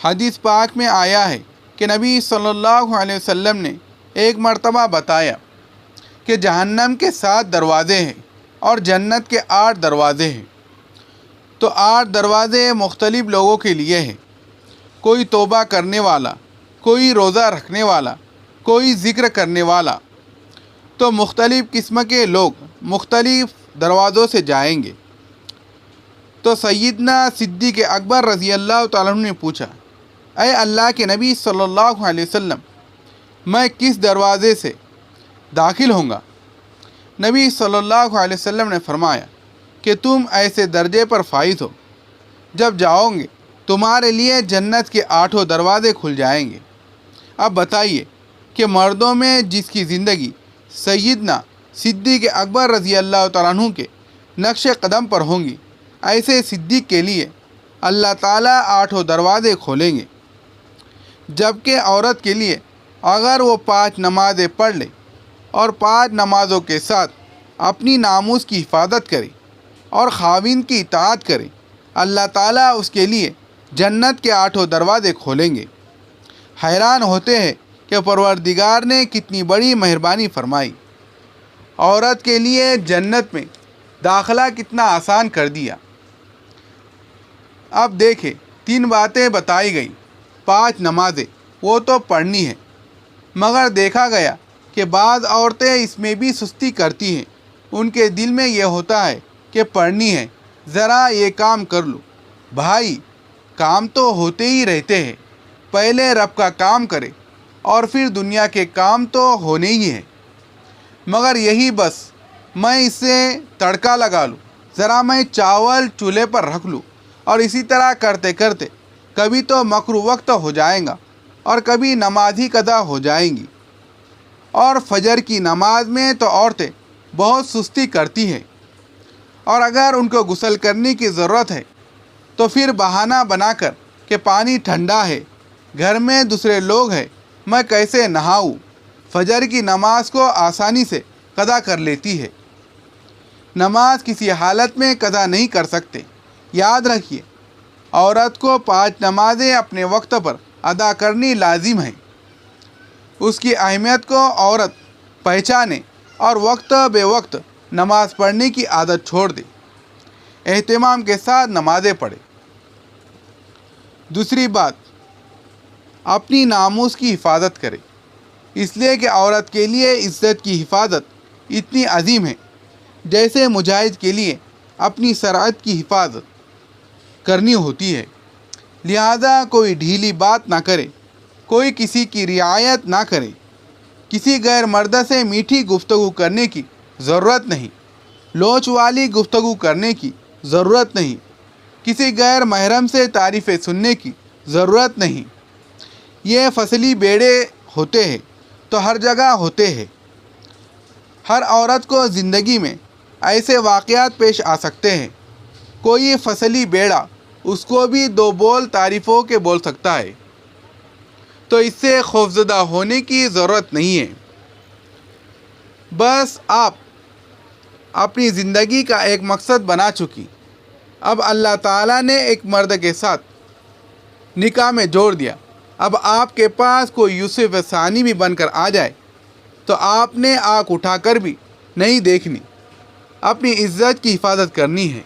حدیث پاک میں آیا ہے کہ نبی صلی اللہ علیہ وسلم نے ایک مرتبہ بتایا کہ جہنم کے 7 دروازے ہیں اور جنت کے 8 دروازے ہیں۔ تو 8 دروازے مختلف لوگوں کے لیے ہیں، کوئی توبہ کرنے والا، کوئی روزہ رکھنے والا، کوئی ذکر کرنے والا۔ تو مختلف قسم کے لوگ مختلف دروازوں سے جائیں گے۔ تو سیدنا صدیق اکبر رضی اللہ تعالیٰ عنہ نے پوچھا، اے اللہ کے نبی صلی اللہ علیہ وسلم، میں کس دروازے سے داخل ہوں گا؟ نبی صلی اللہ علیہ وسلم نے فرمایا کہ تم ایسے درجے پر فائز ہو، جب جاؤ گے تمہارے لیے جنت کے 8 دروازے کھل جائیں گے۔ اب بتائیے کہ مردوں میں جس کی زندگی سیدنا صدیق اکبر رضی اللہ تعالیٰ عنہ کے نقش قدم پر ہوں گی، ایسے صدیق کے لیے اللہ تعالیٰ 8 دروازے کھولیں گے۔ جبکہ عورت کے لیے اگر وہ 5 نمازیں پڑھ لے اور 5 نمازوں کے ساتھ اپنی ناموس کی حفاظت کرے اور خاوند کی اطاعت کرے، اللہ تعالیٰ اس کے لیے جنت کے 8 دروازے کھولیں گے۔ حیران ہوتے ہیں کہ پروردگار نے کتنی بڑی مہربانی فرمائی، عورت کے لیے جنت میں داخلہ کتنا آسان کر دیا۔ اب دیکھیں 3 باتیں بتائی گئیں۔ 5 نمازیں وہ تو پڑھنی ہے، مگر دیکھا گیا کہ بعض عورتیں اس میں بھی سستی کرتی ہیں۔ ان کے دل میں یہ ہوتا ہے کہ پڑھنی ہے، ذرا یہ کام کر لو۔ بھائی، کام تو ہوتے ہی رہتے ہیں، پہلے رب کا کام کرے اور پھر دنیا کے کام تو ہونے ہی ہیں۔ مگر یہی بس میں اس سے تڑکا لگا لوں، ذرا میں چاول چولہے پر رکھ لوں، اور اسی طرح کرتے کرتے کبھی تو مکرو وقت ہو جائے گا اور کبھی نماز ہی قضا ہو جائیں گی۔ اور فجر کی نماز میں تو عورتیں بہت سستی کرتی ہیں، اور اگر ان کو غسل کرنے کی ضرورت ہے تو پھر بہانہ بنا کر کہ پانی ٹھنڈا ہے، گھر میں دوسرے لوگ ہیں، میں کیسے نہاؤں، فجر کی نماز کو آسانی سے قضا کر لیتی ہے۔ نماز کسی حالت میں قضا نہیں کر سکتے۔ یاد رکھیے، عورت کو 5 نمازیں اپنے وقت پر ادا کرنی لازم ہے۔ اس کی اہمیت کو عورت پہچانے اور وقت بے وقت نماز پڑھنے کی عادت چھوڑ دے، اہتمام کے ساتھ نمازیں پڑھے۔ دوسری بات، اپنی ناموس کی حفاظت کرے، اس لیے کہ عورت کے لیے عزت کی حفاظت اتنی عظیم ہے جیسے مجاہد کے لیے اپنی سرعت کی حفاظت کرنی ہوتی ہے۔ لہذا کوئی ڈھیلی بات نہ کرے، کوئی کسی کی رعایت نہ کرے، کسی غیر مرد سے میٹھی گفتگو کرنے کی ضرورت نہیں، لوچ والی گفتگو کرنے کی ضرورت نہیں، کسی غیر محرم سے تعریفیں سننے کی ضرورت نہیں۔ یہ فصلی بیڑے ہوتے ہیں تو ہر جگہ ہوتے ہیں۔ ہر عورت کو زندگی میں ایسے واقعات پیش آ سکتے ہیں، کوئی فصلی بیڑا اس کو بھی 2 بول تعریفوں کے بول سکتا ہے، تو اس سے خوفزدہ ہونے کی ضرورت نہیں ہے۔ بس آپ اپنی زندگی کا ایک مقصد بنا چکی، اب اللہ تعالیٰ نے ایک مرد کے ساتھ نکاح میں جوڑ دیا۔ اب آپ کے پاس کوئی یوسف ثانی بھی بن کر آ جائے تو آپ نے آنکھ اٹھا کر بھی نہیں دیکھنی، اپنی عزت کی حفاظت کرنی ہے۔